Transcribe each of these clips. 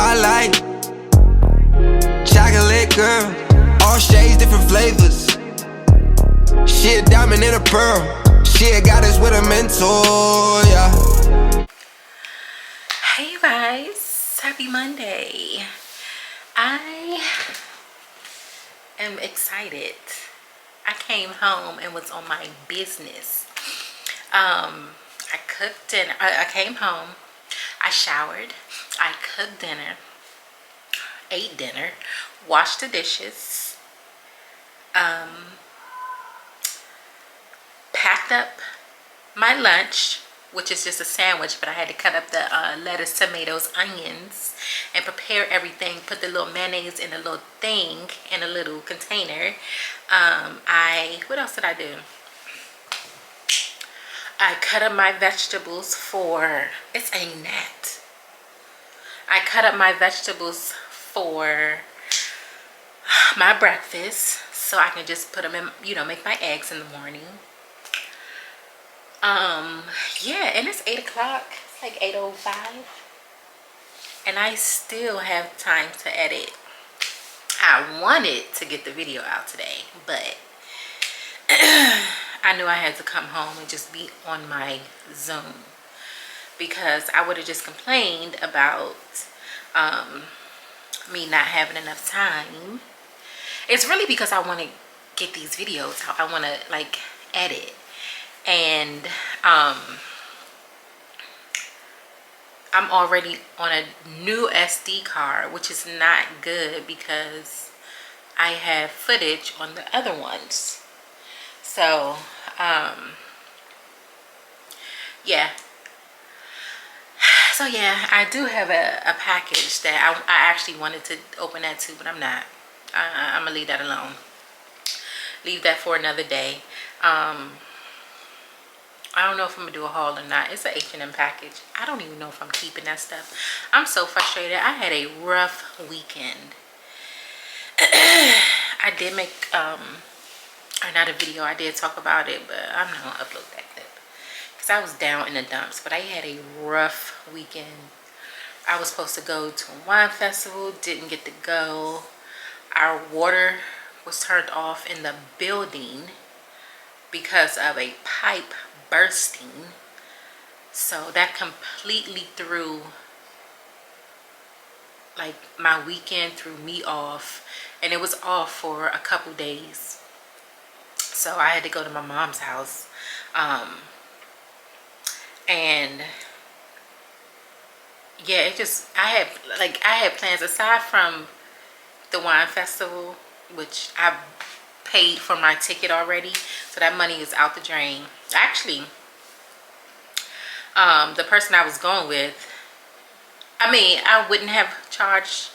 I like chocolate girl, all shades, different flavors. She a diamond and a pearl. She a goddess with a mentor, yeah. Hey you guys, happy Monday. I am excited. I came home and was on my business. I cooked dinner. I came home, I showered, I cooked dinner, ate dinner, washed the dishes, packed up my lunch, which is just a sandwich, but I had to cut up the lettuce, tomatoes, onions, and prepare everything. Put the little mayonnaise in a little thing, in a little container. What else did I do? I cut up my vegetables for, it's a gnat. I cut up my vegetables for my breakfast, so I can just put them in, you know, make my eggs in the morning. Yeah, and it's 8 o'clock. It's like 8:05, and I still have time to edit. I wanted to get the video out today, but I knew I had to come home and just be on my Zoom, because I would have just complained about me not having enough time. It's really because I want to get these videos out. I want to like edit, and I'm already on a new SD card, which is not good because I have footage on the other ones. So yeah, I do have a package that I actually wanted to open that too, but I'm not. I'm gonna leave that alone, leave that for another day. I don't know if I'm gonna do a haul or not. It's an H&M package. I don't even know if I'm keeping that stuff. I'm so frustrated. I had a rough weekend. I did make or not a video, I did talk about it, but I'm not gonna upload that clip because I was down in the dumps. But I had a rough weekend. I was supposed to go to a wine festival, didn't get to go. Our water was turned off in the building because of a pipe bursting, so that completely threw like my weekend, threw me off, and it was off for a couple days. So I had to go to my mom's house, and yeah, it just, I had plans aside from the wine festival, which I paid for my ticket already, so that money is out the drain. Actually, the person I was going with, I wouldn't have charged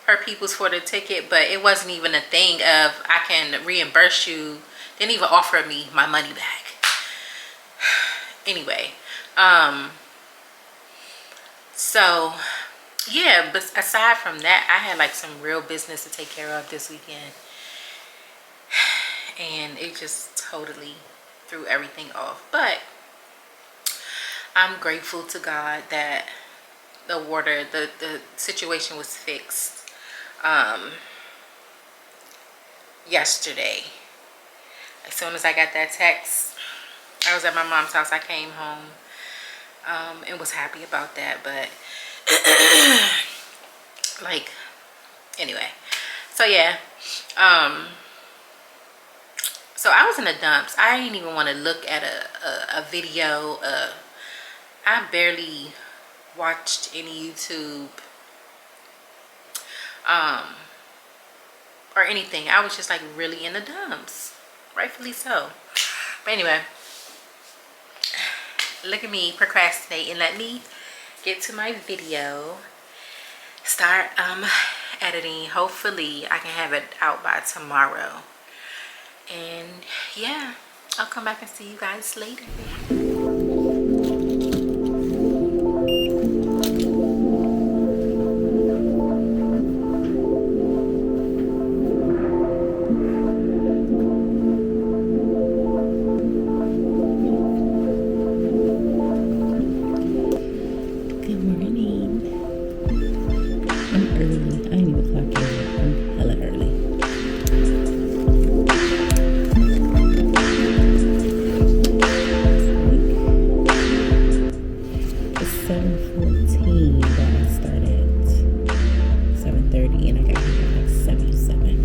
her peoples for the ticket, but it wasn't even a thing of I can reimburse you. Didn't even offer me my money back. Anyway, so yeah, but aside from that, I had like some real business to take care of this weekend, and it just totally threw everything off. But I'm grateful to God that the water, the situation was fixed yesterday. As soon as I got that text, I was at my mom's house. I came home and was happy about that. But like, anyway, so yeah, so I was in the dumps. I didn't even want to look at a video. I barely watched any YouTube or anything. I was just like really in the dumps, rightfully so. But anyway, look at me procrastinating. Let me get to my video, start editing. Hopefully I can have it out by tomorrow, and yeah, I'll come back and see you guys later. Good morning. routine that I started at 7:30 and I got here like 7:07.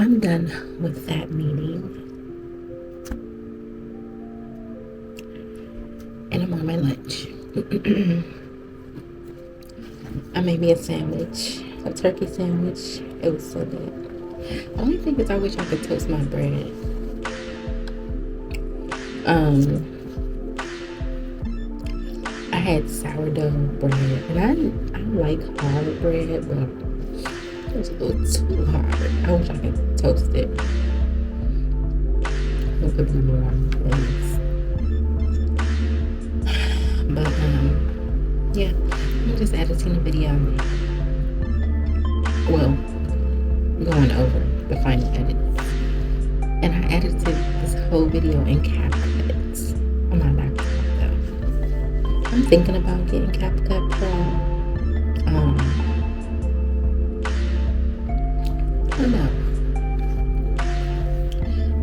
I'm done with that meeting. And I'm on my lunch. I made me a sandwich, a turkey sandwich. It was so good. The only thing is I wish I could toast my bread. I had sourdough bread, and I like hard bread, but it was a little too hard. I wish I could toast it. It could be more things. was editing a video, well, going over the final edit, and I edited this whole video in CapCut on my laptop though. I'm thinking about getting CapCut Pro. I don't know.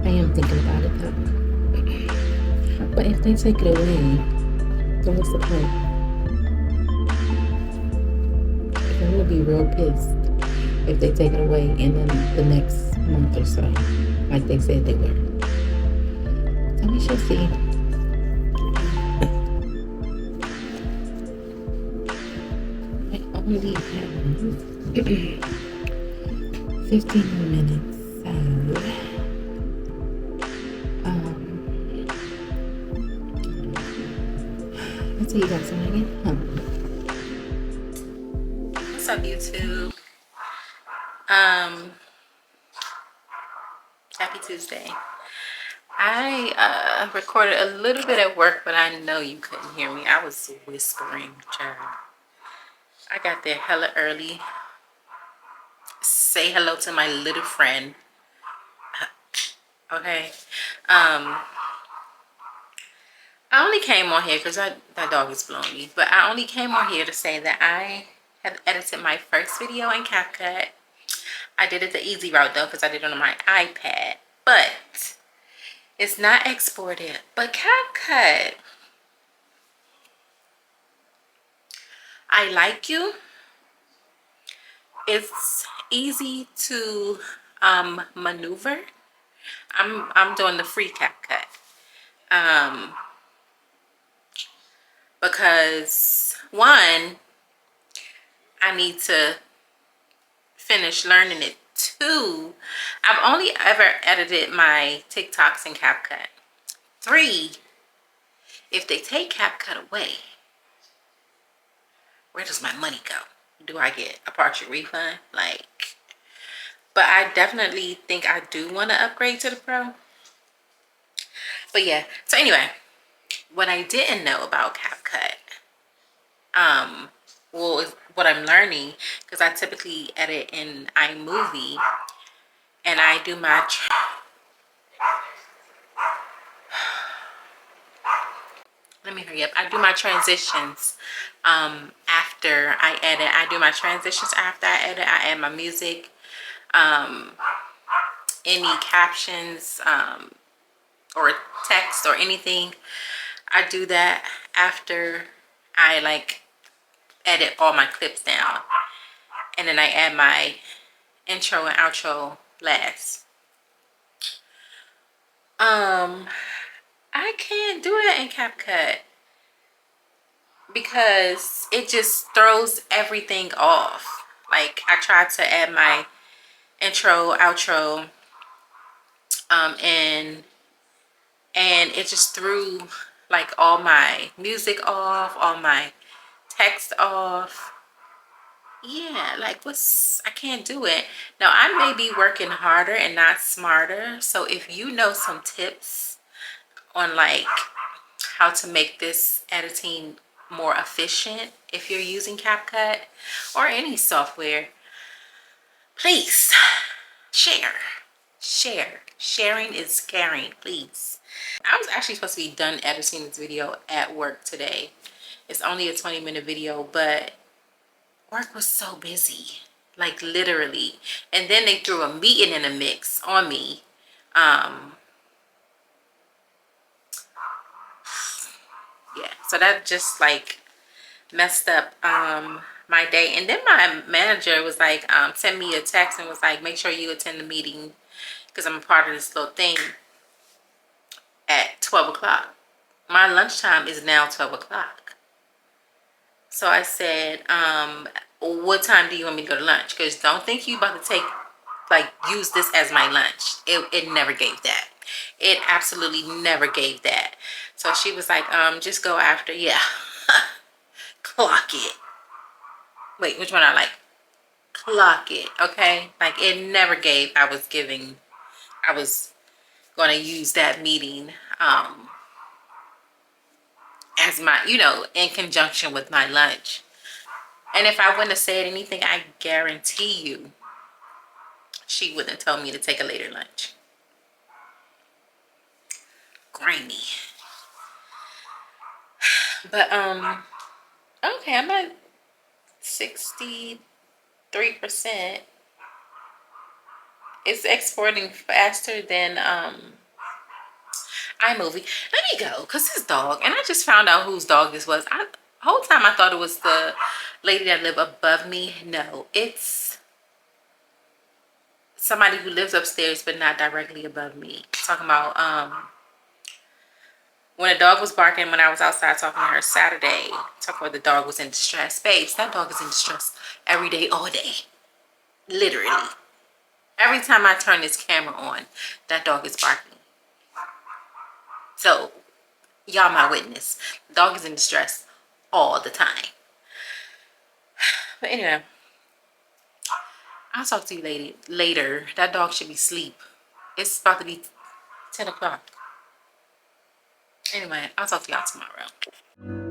I am thinking about it though. But if they take it away, then what's the point? I'm gonna be real pissed if they take it away and then the next month or so, like they said they were. So we shall see. I only have 15 more minutes, so I'll see you guys when I get home. What's up, YouTube? Happy Tuesday. I recorded a little bit at work, but I know you couldn't hear me. I was whispering, child. I got there hella early. Say hello to my little friend. Okay. I only came on here because that dog is blowing me. But I only came on here to say that I have edited my first video in CapCut. I did it the easy route though because I did it on my iPad. But it's not exported. But CapCut, I like you. It's easy to maneuver. I'm doing the free CapCut. Because one, I need to finish learning it. Two, I've only ever edited my TikToks in CapCut. Three, if they take CapCut away, where does my money go? Do I get a partial refund? But I definitely think I do want to upgrade to the Pro. But yeah, so anyway, what I didn't know about CapCut, well, what I'm learning, because I typically edit in iMovie, and I do my let me hurry up. I do my transitions after I edit. I do my transitions after I edit. I add my music, any captions, or text or anything. I do that after I edit all my clips down, and then I add my intro and outro last. I can't do that in CapCut because it just throws everything off. I tried to add my intro, outro, and it just threw all my music off, all my text off. Yeah, I can't do it. Now, I may be working harder and not smarter. So if you know some tips on how to make this editing more efficient if you're using CapCut or any software, please share. Sharing is caring, please. I was actually supposed to be done editing this video at work today. It's only a 20-minute video, but work was so busy, literally. And then they threw a meeting in the mix on me. Yeah, so that just messed up my day. And then my manager was send me a text and was make sure you attend the meeting because I'm a part of this little thing at 12 o'clock. My lunchtime is now 12 o'clock. So I said, what time do you want me to go to lunch? Because don't think you about to take, use this as my lunch. It never gave that. It absolutely never gave that. So she was just go after. Yeah. Clock it. Wait, which one I like? Clock it. Okay. It never gave. I was going to use that meeting as my, in conjunction with my lunch. And if I wouldn't have said anything, I guarantee you she wouldn't have told me to take a later lunch. Grainy. But okay, I'm at 63%. It's exporting faster than iMovie. Let me go, because this dog, and I just found out whose dog this was. Whole time I thought it was the lady that lived above me. No, it's somebody who lives upstairs but not directly above me. Talking about when a dog was barking when I was outside talking to her Saturday, talking about the dog was in distress. Babes, that dog is in distress every day, all day. Literally. Every time I turn this camera on, that dog is barking. So, y'all my witness. The dog is in distress all the time. But anyway, I'll talk to you later. That dog should be asleep. It's about to be 10 o'clock. Anyway, I'll talk to y'all tomorrow.